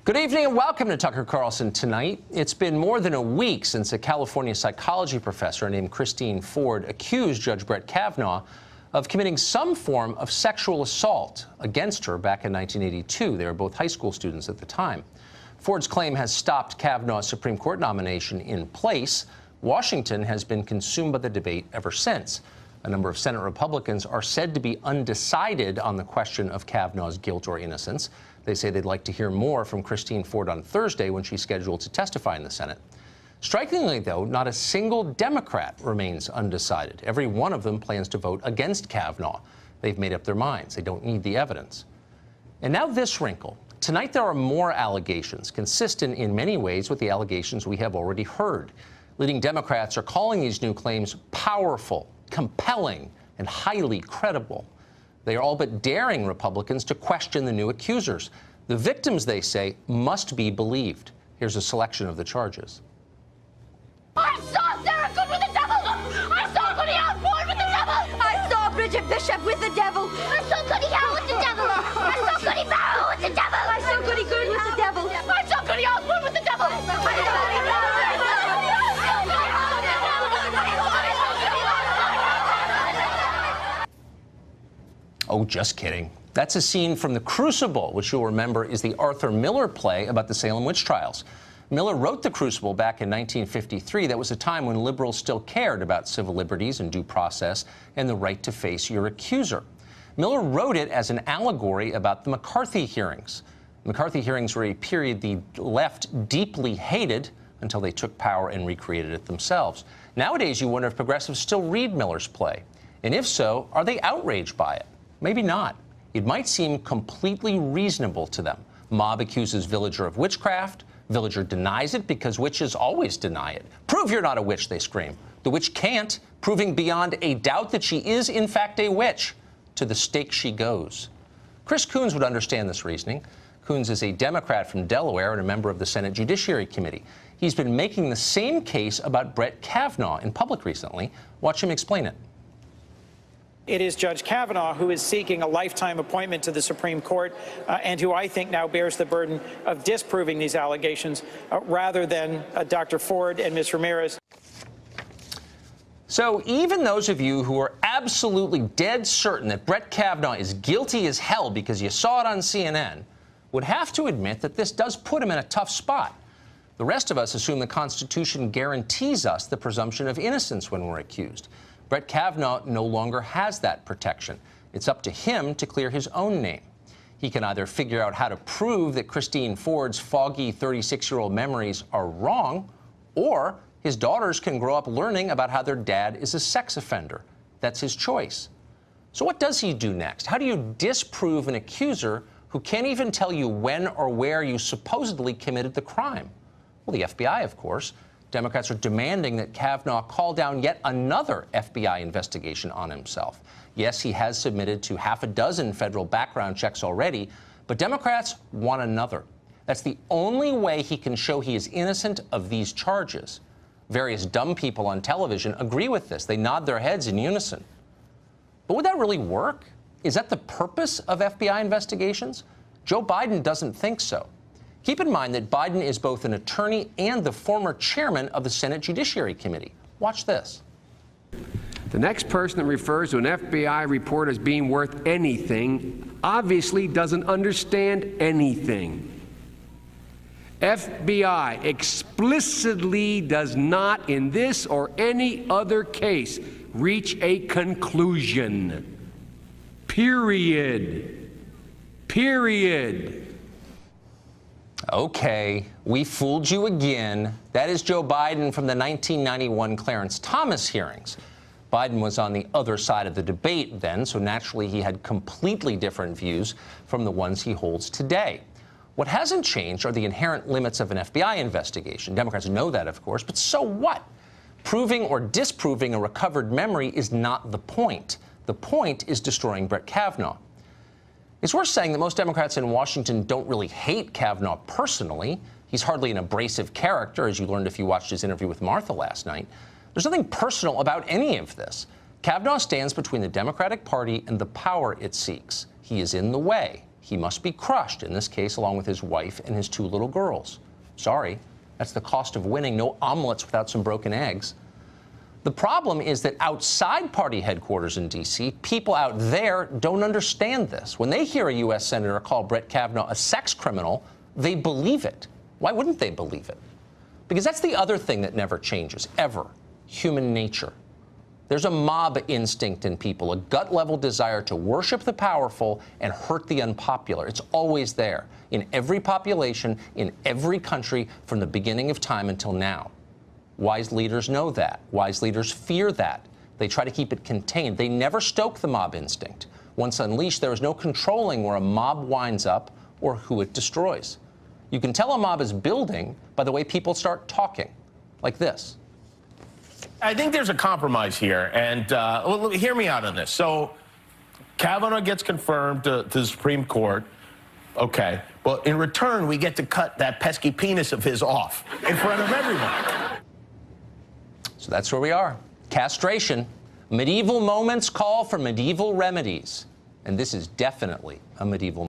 Good evening and welcome to Tucker Carlson Tonight. It's been more than a week since a California psychology professor named Christine Ford accused Judge Brett Kavanaugh of committing some form of sexual assault against her back in 1982. They were both high school students at the time. Ford's claim has stopped Kavanaugh's Supreme Court nomination in place. Washington has been consumed by the debate ever since. A number of Senate Republicans are said to be undecided on the question of Kavanaugh's guilt or innocence. They say they'd like to hear more from Christine Ford on Thursday when she's scheduled to testify in the Senate. Strikingly, though, not a single Democrat remains undecided. Every one of them plans to vote against Kavanaugh. They've made up their minds. They don't need the evidence. And now this wrinkle. Tonight there are more allegations, consistent in many ways with the allegations we have already heard. Leading Democrats are calling these new claims powerful, compelling, and highly credible. They are all but daring Republicans to question the new accusers. The victims, they say, must be believed. Here's a selection of the charges. I saw Sarah Good with the devil! I saw Goody Osborne with the devil! I saw Bridget Bishop with the devil! I saw Goody Howe with the devil! I saw Goody Barrow with the devil! I saw Goody Good with the devil! I saw Goody Osborne with the devil! Oh, just kidding. That's a scene from The Crucible, which you'll remember is the Arthur Miller play about the Salem witch trials. Miller wrote The Crucible back in 1953. That was a time when liberals still cared about civil liberties and due process and the right to face your accuser. Miller wrote it as an allegory about the McCarthy hearings. The McCarthy hearings were a period the left deeply hated until they took power and recreated it themselves. Nowadays, you wonder if progressives still read Miller's play. And if so, are they outraged by it? Maybe not. It might seem completely reasonable to them. Mob accuses villager of witchcraft. Villager denies it because witches always deny it. Prove you're not a witch, they scream. The witch can't, proving beyond a doubt that she is, in fact, a witch. To the stake she goes. Chris Coons would understand this reasoning. Coons is a Democrat from Delaware and a member of the Senate Judiciary Committee. He's been making the same case about Brett Kavanaugh in public recently. Watch him explain it. It is Judge Kavanaugh who is seeking a lifetime appointment to the Supreme Court and who I think now bears the burden of disproving these allegations rather than Dr. Ford and Ms. Ramirez. So even those of you who are absolutely dead certain that Brett Kavanaugh is guilty as hell because you saw it on CNN would have to admit that this does put him in a tough spot. The rest of us assume the Constitution guarantees us the presumption of innocence when we're accused. Brett Kavanaugh no longer has that protection. It's up to him to clear his own name. He can either figure out how to prove that Christine Ford's foggy 36-year-old memories are wrong, or his daughters can grow up learning about how their dad is a sex offender. That's his choice. So what does he do next? How do you disprove an accuser who can't even tell you when or where you supposedly committed the crime? Well, the FBI, of course. Democrats are demanding that Kavanaugh call down yet another FBI investigation on himself. Yes, he has submitted to half a dozen federal background checks already, but Democrats want another. That's the only way he can show he is innocent of these charges. Various dumb people on television agree with this. They nod their heads in unison. But would that really work? Is that the purpose of FBI investigations? Joe Biden doesn't think so. Keep in mind that Biden is both an attorney and the former chairman of the Senate Judiciary Committee. Watch this. The next person that refers to an FBI report as being worth anything obviously doesn't understand anything. FBI explicitly does not, in this or any other case, reach a conclusion. Period. Period. Okay, we fooled you again. That is Joe Biden from the 1991 Clarence Thomas hearings. Biden was on the other side of the debate then, so naturally he had completely different views from the ones he holds today. What hasn't changed are the inherent limits of an FBI investigation. Democrats know that, of course, but so what? Proving or disproving a recovered memory is not the point. The point is destroying Brett Kavanaugh. It's worth saying that most Democrats in Washington don't really hate Kavanaugh personally. He's hardly an abrasive character, as you learned if you watched his interview with Martha last night. There's nothing personal about any of this. Kavanaugh stands between the Democratic Party and the power it seeks. He is in the way. he must be crushed, in this case, along with his wife and his 2 little girls. Sorry, that's the cost of winning. No omelets without some broken eggs. The problem is that outside party headquarters in D.C., people out there don't understand this. When they hear a U.S. Senator call Brett Kavanaugh a sex criminal, they believe it. Why wouldn't they believe it? Because that's the other thing that never changes, ever. Human nature. There's a mob instinct in people, a gut-level desire to worship the powerful and hurt the unpopular. It's always there, in every population, in every country, from the beginning of time until now. Wise leaders know that. Wise leaders fear that. They try to keep it contained. They never stoke the mob instinct. Once unleashed, there is no controlling where a mob winds up or who it destroys. You can tell a mob is building by the way people start talking, like this. I think there's a compromise here, and well, hear me out on this. So Kavanaugh gets confirmed to the Supreme Court. Okay. Well, in return, we get to cut that pesky penis of his off in front of everyone. So that's where we are. Castration. Medieval moments call for medieval remedies. And this is definitely a medieval